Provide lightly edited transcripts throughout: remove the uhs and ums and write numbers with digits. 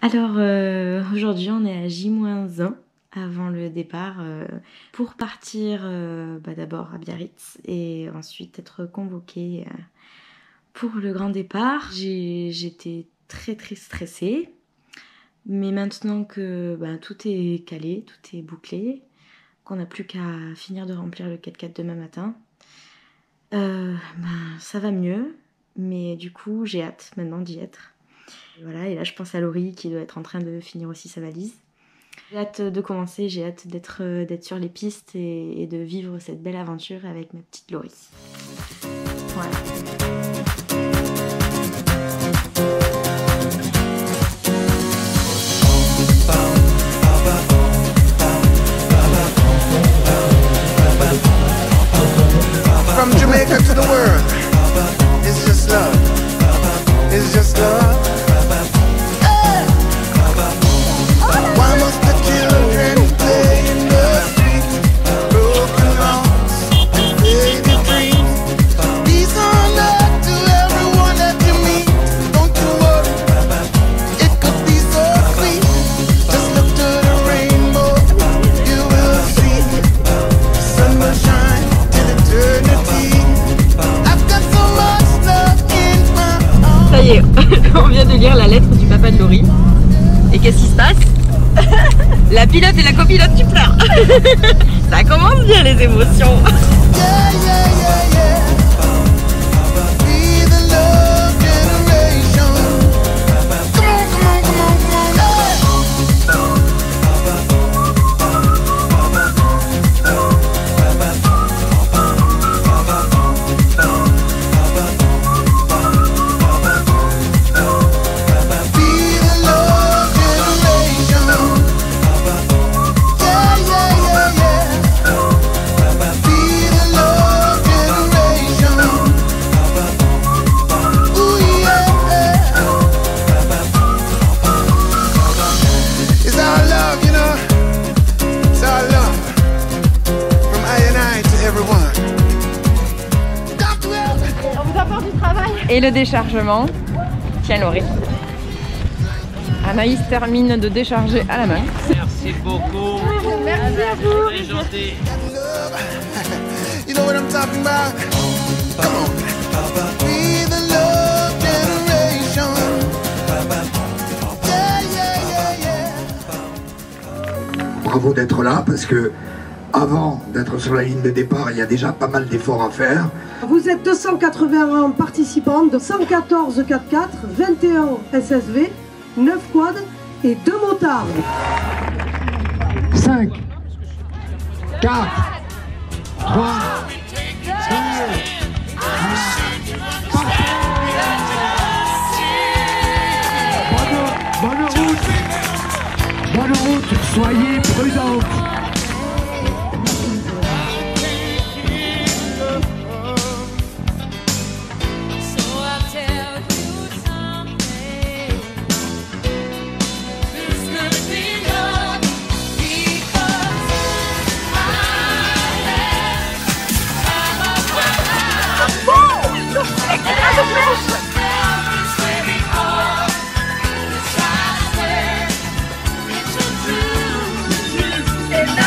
Alors aujourd'hui on est à J-1 avant le départ pour partir d'abord à Biarritz et ensuite être convoquée pour le grand départ. J'étais très stressée, mais maintenant que tout est calé, tout est bouclé, qu'on n'a plus qu'à finir de remplir le 4x4 demain matin, ça va mieux, mais du coup j'ai hâte maintenant d'y être. Voilà, et là je pense à Laurie qui doit être en train de finir aussi sa valise. J'ai hâte de commencer, j'ai hâte d'être sur les pistes et de vivre cette belle aventure avec ma petite Laurie. Voilà. From Jamaica to the world, it's just love, it's just love. Hey! Why must the children play in the streets? Broken hearts and faded dreams. Peace on earth to everyone that you meet. Don't you worry, it could be so sweet. Just look to the rainbow, you will see. The sun will shine till eternity. I've got so much love in my heart. Ça y est, on vient de lire la lettre du papa de Laurie. Et qu'est-ce qui se passe? La pilote et la copilote qui pleurent. Ça commence bien les émotions. Yeah, yeah, yeah, yeah. Be the love generation. Come on, come on, come on, come on. Be the love generation. Yeah, yeah, yeah, yeah. Be the love generation. Ooh, yeah. It's our love, you know. It's our love. From I and I to everyone. Got to help. On vous apporte du travail. Et le déchargement. Tiens Laurie. Anaïs termine de décharger à la main. Merci beaucoup. Merci à vous. Très gentil. Love. You know what I'm talking about? Come on. Be the love generation. Yeah, yeah, yeah, yeah. Bravo d'être là parce que avant d'être sur la ligne de départ, il y a déjà pas mal d'efforts à faire. Vous êtes 281 participants de 114 4x4, 21 SSV, 9 quads et 2 motards. 5, 4, 3, 2, bonne route, soyez prudents. Yeah.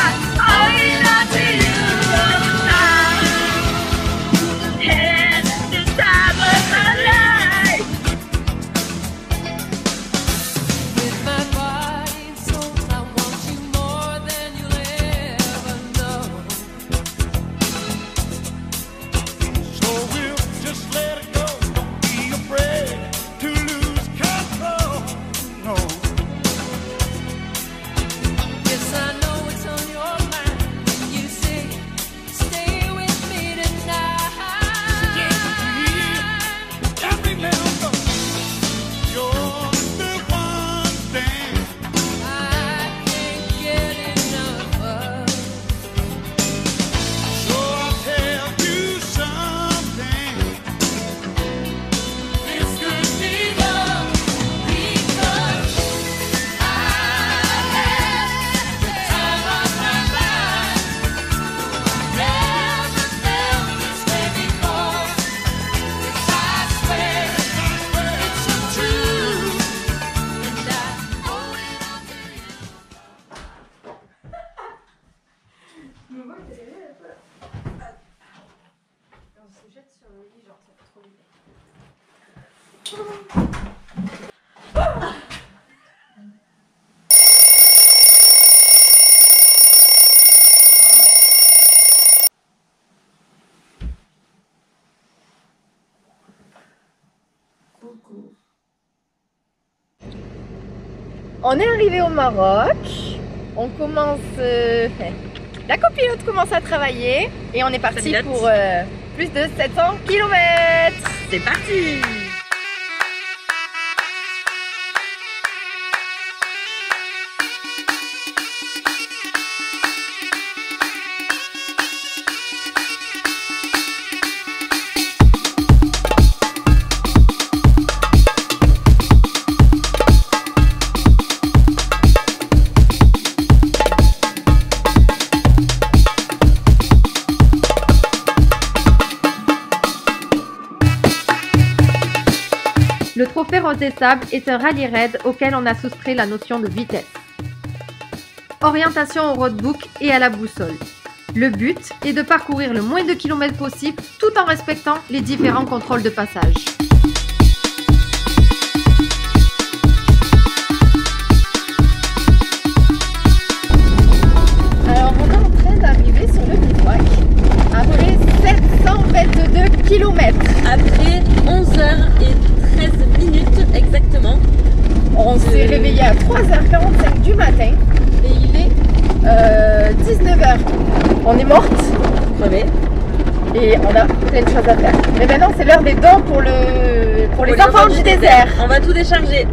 On est arrivé au Maroc. On commence... la copilote commence à travailler. Et on est parti pour plus de 700 km. C'est parti. Le trophée Rose des Sables est un rallye raid auquel on a soustrait la notion de vitesse. Orientation au roadbook et à la boussole. Le but est de parcourir le moins de kilomètres possible tout en respectant les différents contrôles de passage. Alors on est en train d'arriver sur le bivouac après 722 km. Après 11h13 exactement. On s'est réveillé à 3h45 du matin et il est 19h. On est morte, crevée, et on a plein de choses à faire. Mais maintenant c'est l'heure des dons pour les enfants du désert. On va tout décharger.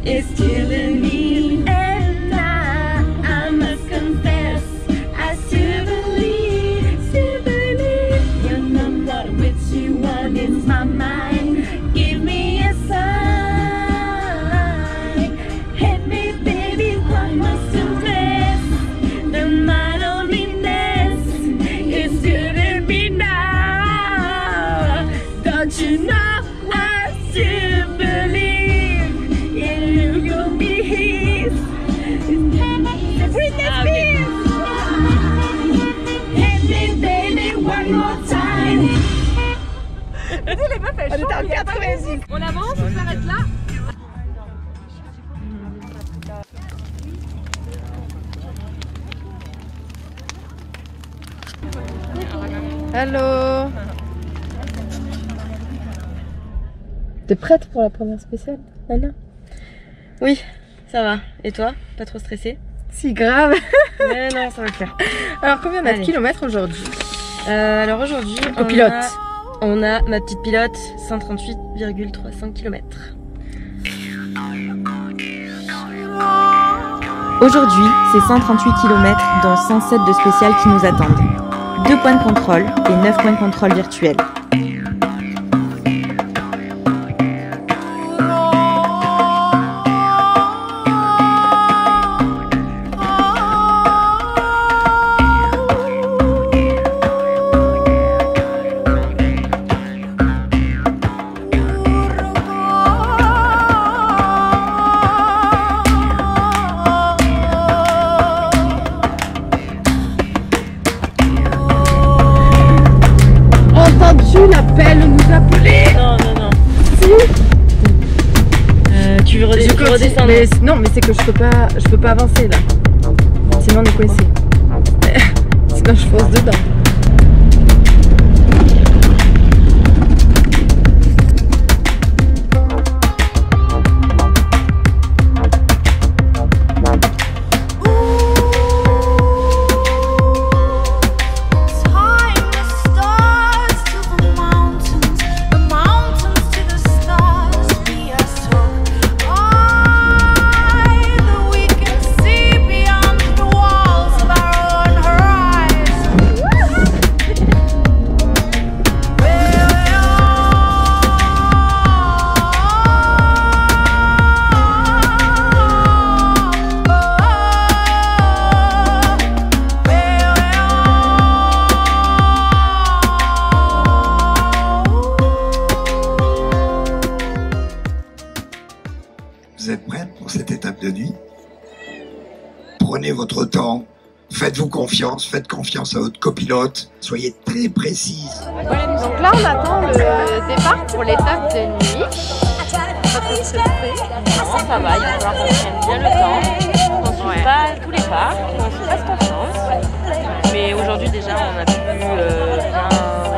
It's killing me, and I must confess, I still believe your number which you want is my mind. Give me a sign, hit me baby, one must confess, the my loneliness is killing me now. Don't you know I still believe? On avance, on s'arrête là. Allô. T'es prête pour la première spéciale, Anna? Oui, ça va. Et toi? Pas trop stressée? Si grave. Mais non, ça va le faire. Alors combien on a de kilomètres aujourd'hui? Alors aujourd'hui, on a ma petite pilote 138,300 km. Aujourd'hui, c'est 138 km dont 107 de spécial qui nous attendent. 2 points de contrôle et 9 points de contrôle virtuels. L'appel nous appeler. Non. Si. Tu veux redescendre? Non, mais c'est que je peux pas avancer là. Sinon on est coincé. Sinon je fonce dedans. faites-vous confiance, faites confiance à votre copilote, soyez très précise. Donc là, on attend le départ pour l'étape de nuit. Non, ça va, il va falloir qu'on prenne bien le temps, qu'on ne suive pas tous les pas, qu'on se fasse confiance. Mais aujourd'hui déjà on a pu bien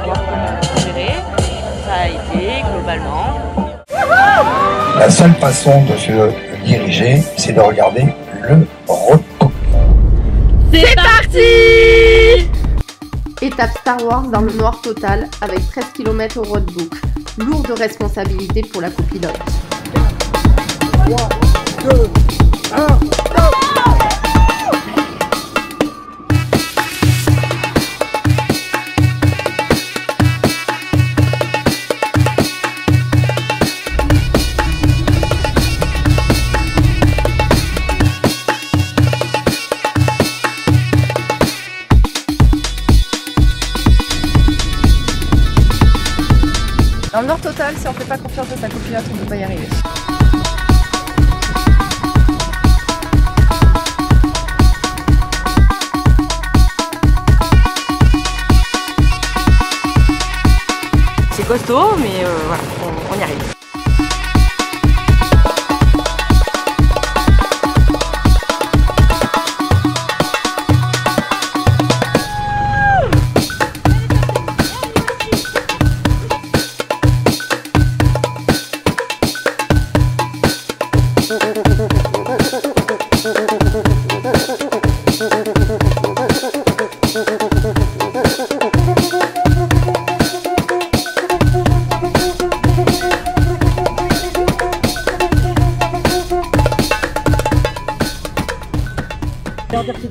voir comment gérer, ça a été globalement. La seule façon de se diriger, c'est de regarder le repos. C'est parti! Étape Star Wars dans le noir total avec 13 km au roadbook. Lourde responsabilité pour la copilote. 3, 2, 1, Dans le nord total, si on ne fait pas confiance à sa copilote, on ne peut pas y arriver. C'est costaud, mais voilà, on y arrive.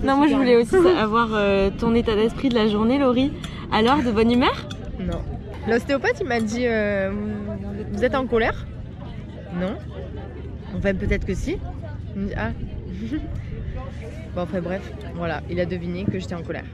Non, moi je voulais aussi avoir ton état d'esprit de la journée, Laurie. Alors, de bonne humeur? Non. L'ostéopathe, il m'a dit vous êtes en colère? Non. Enfin, peut-être que si. Il me dit ah. Bon, enfin, bref, voilà, il a deviné que j'étais en colère.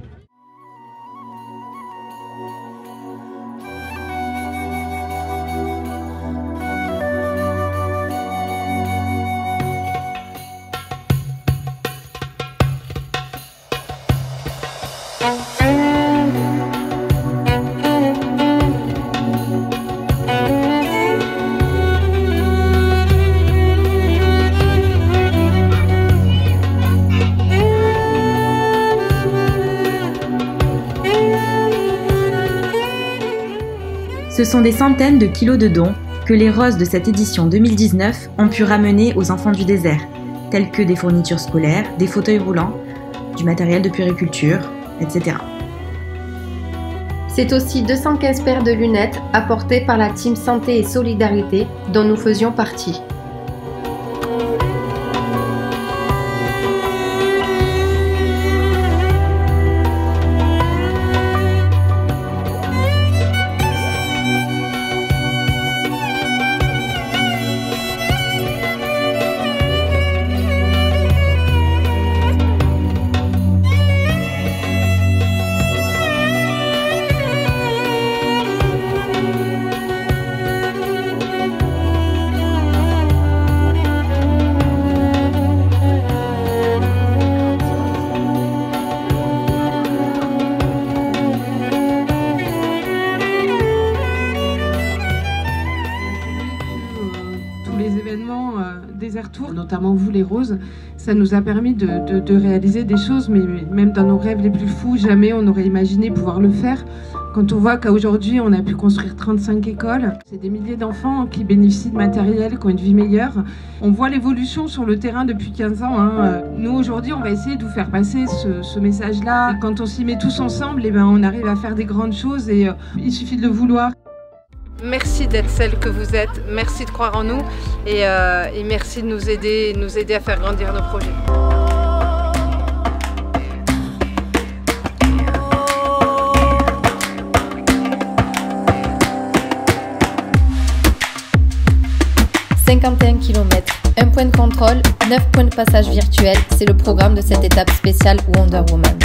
Ce sont des centaines de kilos de dons que les roses de cette édition 2019 ont pu ramener aux enfants du désert, tels que des fournitures scolaires, des fauteuils roulants, du matériel de puériculture, etc. C'est aussi 215 paires de lunettes apportées par la team Santé et Solidarité dont nous faisions partie. Tour, notamment vous les roses, ça nous a permis de réaliser des choses, mais même dans nos rêves les plus fous, jamais on aurait imaginé pouvoir le faire. Quand on voit qu'aujourd'hui on a pu construire 35 écoles, c'est des milliers d'enfants qui bénéficient de matériel, qui ont une vie meilleure. On voit l'évolution sur le terrain depuis 15 ans. Nous aujourd'hui on va essayer de vous faire passer ce message-là. Et quand on s'y met tous ensemble, et on arrive à faire des grandes choses et il suffit de le vouloir. Merci d'être celle que vous êtes, merci de croire en nous et merci de nous aider à faire grandir nos projets. « 51 km, 1 point de contrôle, 9 points de passage virtuel, c'est le programme de cette étape spéciale Wonder Woman.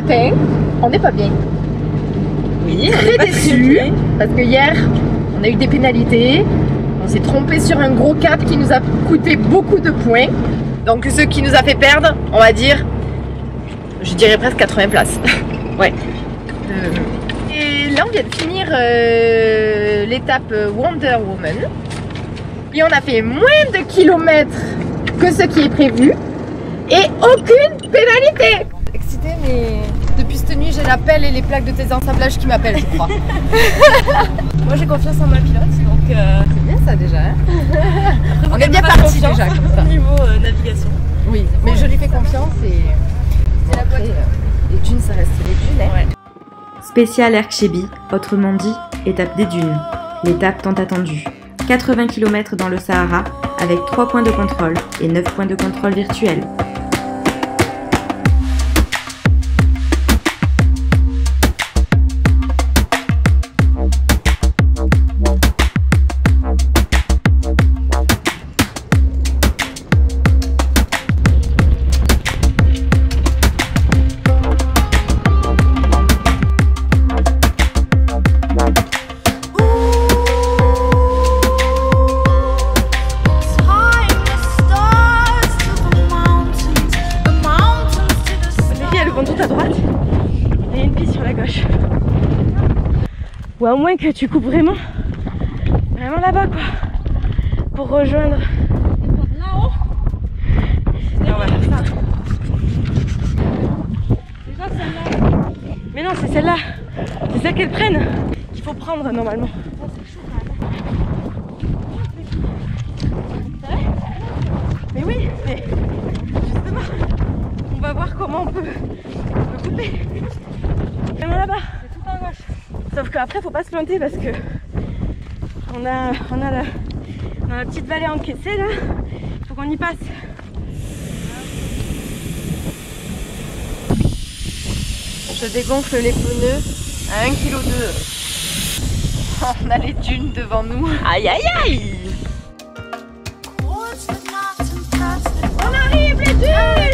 matin, on n'est pas bien. Oui, Très déçus parce que hier, on a eu des pénalités. On s'est trompé sur un gros cap qui nous a coûté beaucoup de points. Donc ce qui nous a fait perdre, on va dire, je dirais presque 80 places. Ouais. Et là, on vient de finir l'étape Wonder Woman. Et on a fait moins de kilomètres que ce qui est prévu. Et aucune pénalité. Excitée, mais depuis cette nuit, j'ai la pelle et les plaques de tes ensemblages qui m'appellent, je crois. Moi, j'ai confiance en ma pilote, donc c'est bien ça déjà. Hein. On est bien parti déjà comme ça. Niveau navigation. Oui, mais je lui fais confiance et c'est la boîte. Les dunes, ça reste les dunes. Hein. Ouais. Spécial Erkchebi, autrement dit, étape des dunes. L'étape tant attendue. 80 km dans le Sahara, avec 3 points de contrôle et 9 points de contrôle virtuels. Ou à moins que tu coupes vraiment là-bas quoi, pour rejoindre. Là-haut. Et on va faire ça. Déjà celle-là. Mais non, c'est celle-là. C'est celle qu'elles prennent qu'il faut prendre normalement. Mais oui, mais justement, on va voir comment on peut couper. Vraiment là-bas. C'est tout en gauche. Sauf qu'après faut pas se planter parce que on a la petite vallée encaissée là, faut qu'on y passe. Je dégonfle les pneus à 1,2 kg. On a les dunes devant nous. Aïe aïe aïe. On arrive les dunes.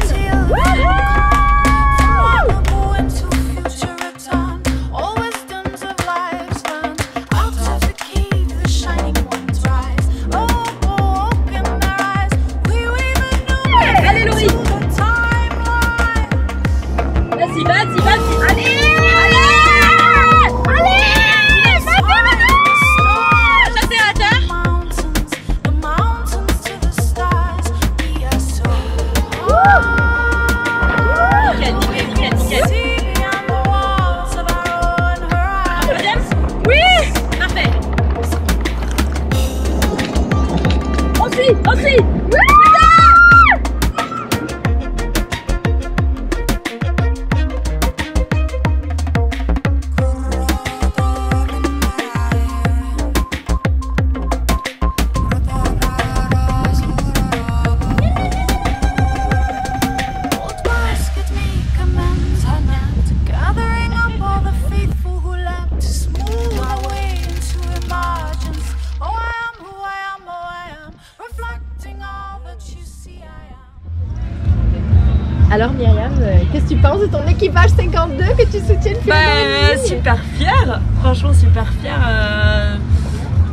Alors Myriam, qu'est-ce que tu penses de ton équipage 52 que tu soutiens depuis le début? Super fière, franchement super fière.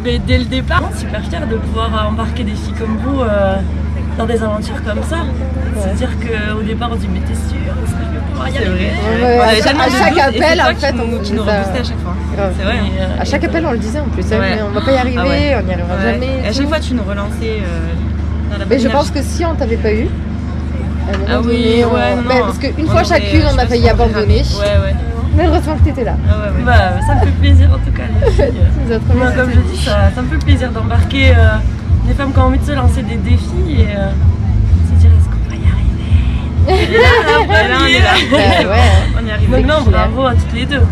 Mais dès le départ, super fière de pouvoir embarquer des filles comme vous dans des aventures comme ça. C'est-à-dire qu'au départ on se dit mais t'es sûre, est-ce que je vais pouvoir y arriver? À chaque appel en fait qui nous reboostait à chaque fois. C'est vrai. À chaque appel on le disait en plus, ouais. On va pas y arriver, on n'y arrivera jamais. Et à chaque fois tu nous relançais dans la bonne Mais je énergie. pense que si on t'avait pas eu, ah oui, ouais, non. Parce qu'une fois chacune on a failli abandonner. Ouais. Mais heureusement que t'étais là. Ah ouais. Bah, ça me fait plaisir en tout cas. Moi, comme je dis, ça me fait plaisir d'embarquer des femmes qui ont envie de se lancer des défis et se dire est-ce qu'on va y arriver? Et là, on est là. Ouais. On y arrive. Donc non, bravo à toutes les deux.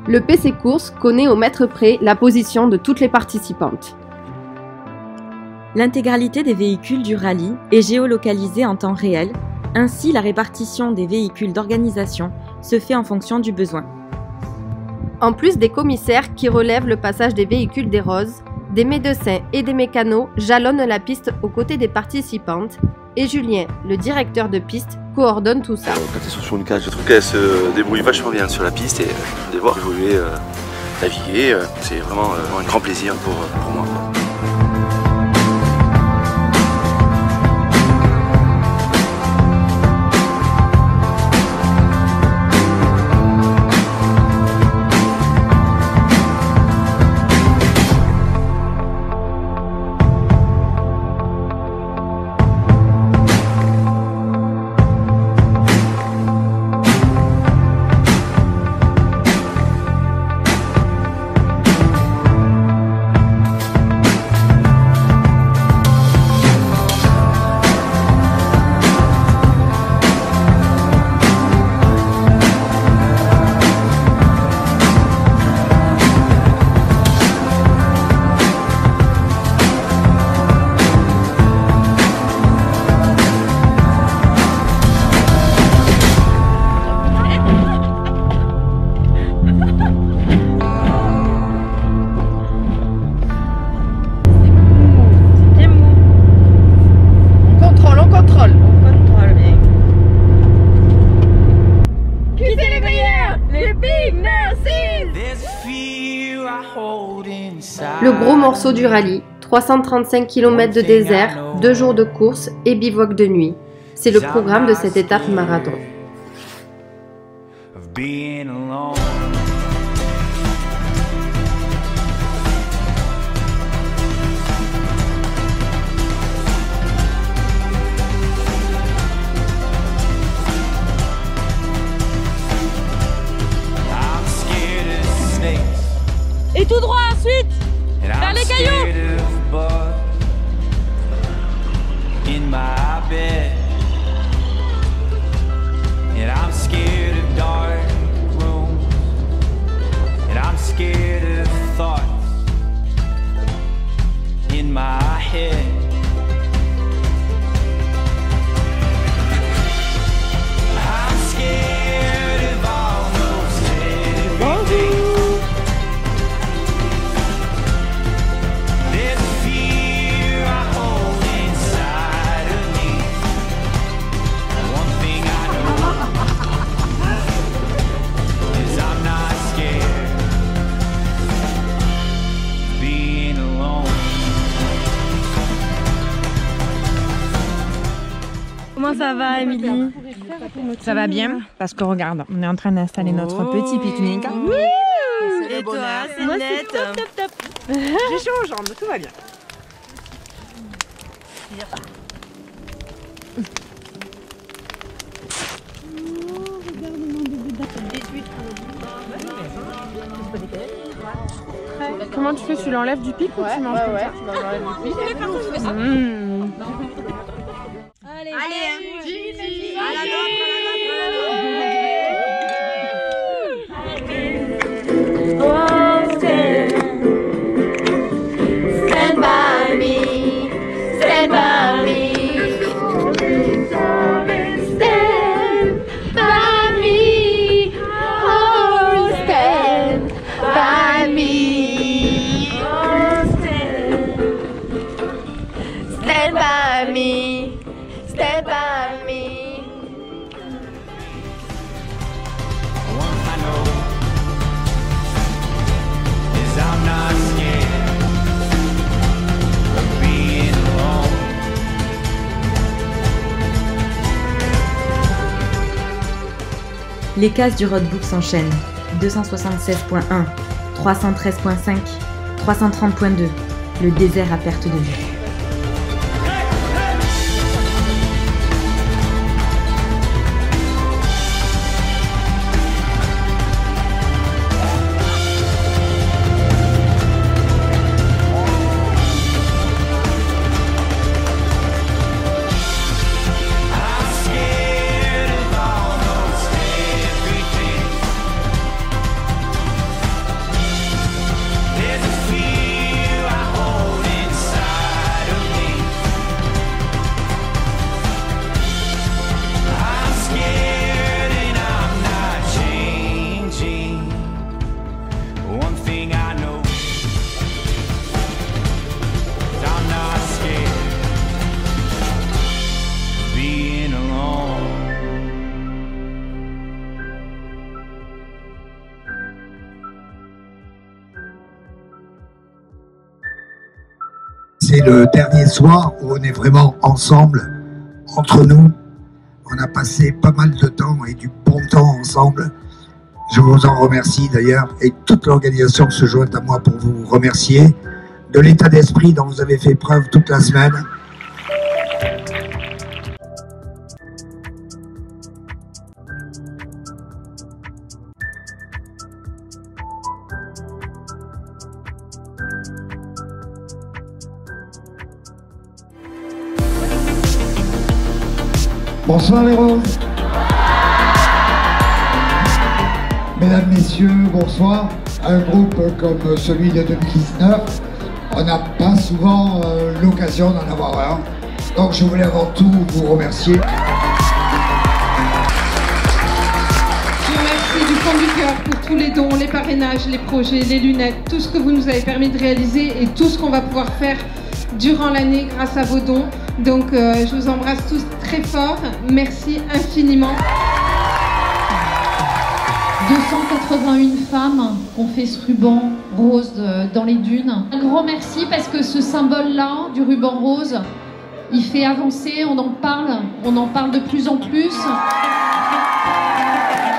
Le PC Course connaît au mètre près la position de toutes les participantes. L'intégralité des véhicules du rallye est géolocalisée en temps réel, ainsi la répartition des véhicules d'organisation se fait en fonction du besoin. En plus des commissaires qui relèvent le passage des véhicules des roses, des médecins et des mécanos jalonnent la piste aux côtés des participantes et Julien, le directeur de piste, coordonne tout ça. Quand elles sont sur une cage, je trouve qu'elles se débrouillent vachement bien sur la piste et de les voir évoluer, naviguer, c'est vraiment un grand plaisir pour moi. Le gros morceau du rallye, 335 km de désert, 2 jours de course et bivouac de nuit. C'est le programme de cette étape marathon. Et tout droit ensuite, vers les cailloux. Comment ça va, Émilie? Ça va bien parce que regarde, on est en train d'installer notre petit pique-nique. Et toi, c'est net. J'ai chaud aux jambes, tout va bien. Comment tu fais? Tu l'enlèves du pic ou tu manges comme ça? Tu l'enlèves du pic. Allez, Stand by me, stand by me. Stand by me, oh, stand by me. Stand by me, stand by me. Les cases du roadbook s'enchaînent. 276.1, 313.5, 330.2. Le désert à perte de vue. There's a fear I hold inside. le dernier soir où on est vraiment ensemble, entre nous. On a passé pas mal de temps et du bon temps ensemble. Je vous en remercie d'ailleurs, et toute l'organisation se joint à moi pour vous remercier de l'état d'esprit dont vous avez fait preuve toute la semaine. Bonsoir les roses. Mesdames, Messieurs, bonsoir. Un groupe comme celui de 2019, on n'a pas souvent l'occasion d'en avoir un. Donc je voulais avant tout vous remercier. Je vous remercie du fond du cœur pour tous les dons, les parrainages, les projets, les lunettes, tout ce que vous nous avez permis de réaliser et tout ce qu'on va pouvoir faire durant l'année grâce à vos dons. Donc je vous embrasse tous très fort. Merci infiniment. 281 femmes ont fait ce ruban rose dans les dunes. Un grand merci parce que ce symbole-là du ruban rose, il fait avancer, on en parle de plus en plus.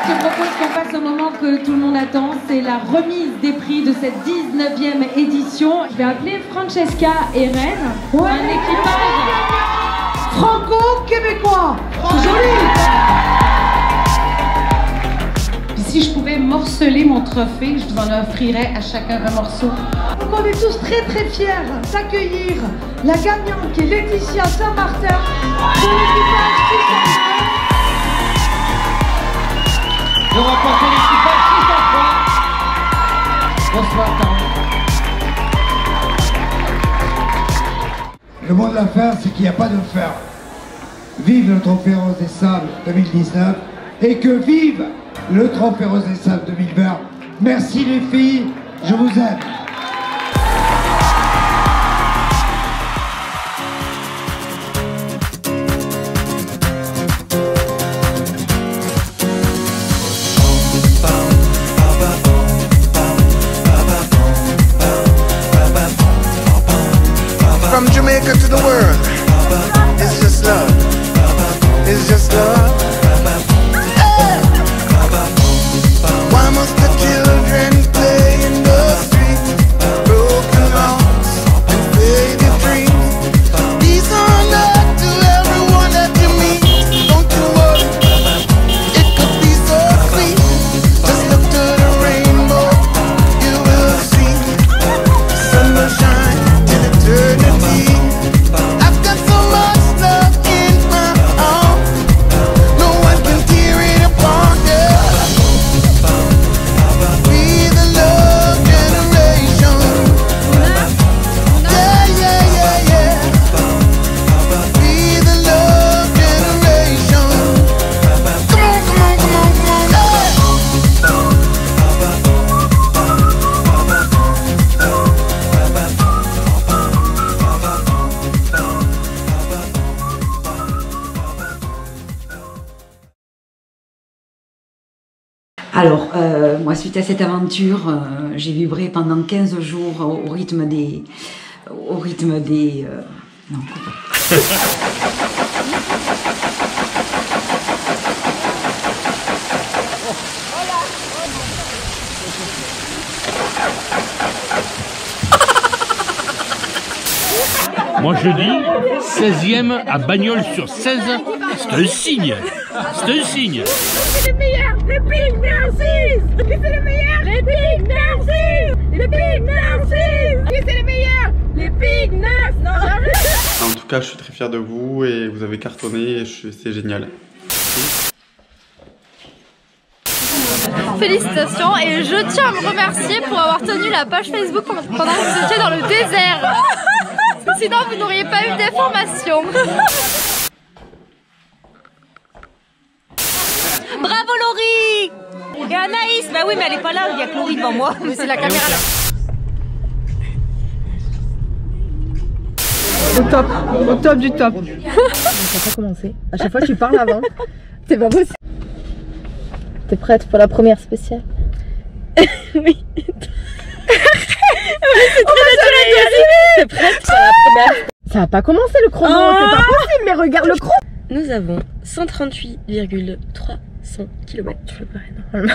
Je propose qu'on passe au moment que tout le monde attend, c'est la remise des prix de cette 19e édition. Je vais appeler Francesca et Rennes, un équipage franco-québécois. C'est joli. Si je pouvais morceler mon trophée, je vous en offrirais à chacun un morceau. Donc on est tous très très fiers d'accueillir la gagnante qui est Laetitia Saint-Martin pour l'équipage 603. De remporter l'équipage 603. Bonsoir Carole. Le mot de l'affaire, c'est qu'il n'y a pas de fer. Vive le Trophée Rose des Sables 2019 et que vive le Trophée Rose des Sables 2020. Merci les filles, je vous aime. From Jamaica to the world, it's just love. It's just love. Hey! Why must the children play in the street? Broken hearts and faded dreams. These are not to everyone that you meet. Don't you worry, it could be so sweet. Just look to the rainbow, you will see. Sun will shine till eternity. I've got so much love in my heart, no one can tear it apart. Yeah. We the love generation. Yeah, yeah, yeah, yeah. We the love generation. Come on, come on, come on, come on. Alors, moi, suite à cette aventure, j'ai vibré pendant 15 jours au rythme des... non, Moi je dis 16e à Bagnols sur 16, c'est un signe. C'est un signe. C'est les meilleurs, les Big Narcisses. C'est les meilleurs, les Big Narcisses. Les Big Narcisses. C'est les meilleurs, les Big Narcisses. En tout cas, je suis très fier de vous et vous avez cartonné et c'est génial. Félicitations et je tiens à me remercier pour avoir tenu la page Facebook pendant que vous étiez dans le désert. Sinon vous n'auriez pas eu d'informations. Bravo Laurie. Et Anaïs, bah oui mais elle est pas là, il y a que Laurie devant moi. Mais c'est la caméra là. Au top du top. Ça va commencer. À chaque fois tu parles avant. C'est pas possible. T'es prête pour la première spéciale? Oui. C'est très naturel. T'es prête pour la première? Ça a pas commencé le chrono, c'est pas possible, mais regarde le chrono. Nous avons 138,300 km. Je peux pas normalement.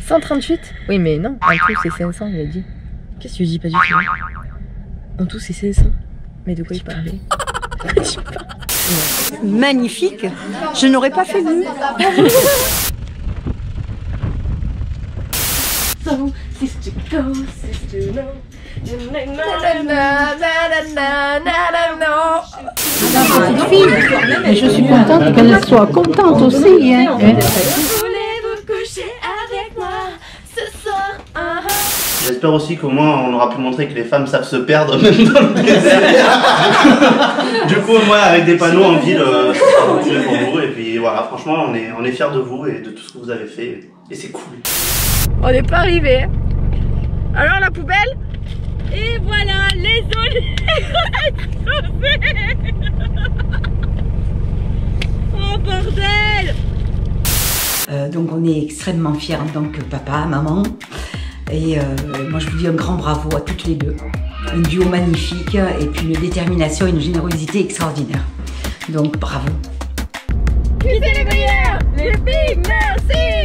138? Oui, mais non, en tout c'est 500, il a dit. Qu'est-ce que tu dis pas du tout? En tout c'est 500. Mais de quoi il parlait? Magnifique. Je n'aurais pas fait mieux. So, sister go, sister no. Et je suis contente qu'elle soit contente aussi. Hein. Voulez-vous coucher avec moi ce soir? J'espère aussi qu'au moins on aura pu montrer que les femmes savent se perdre même dans le désert. Du coup, moi avec des panneaux en ville, c'est pour vous. Et puis voilà, franchement, on est fiers de vous et de tout ce que vous avez fait. Et c'est cool. On n'est pas arrivé. Alors la poubelle? Et voilà les olives. Oh bordel! Donc on est extrêmement fiers en tant que papa, maman. Et moi je vous dis un grand bravo à toutes les deux. Un duo magnifique et puis une détermination et une générosité extraordinaire. Donc bravo. Qui c'est les meilleurs? Les filles, merci!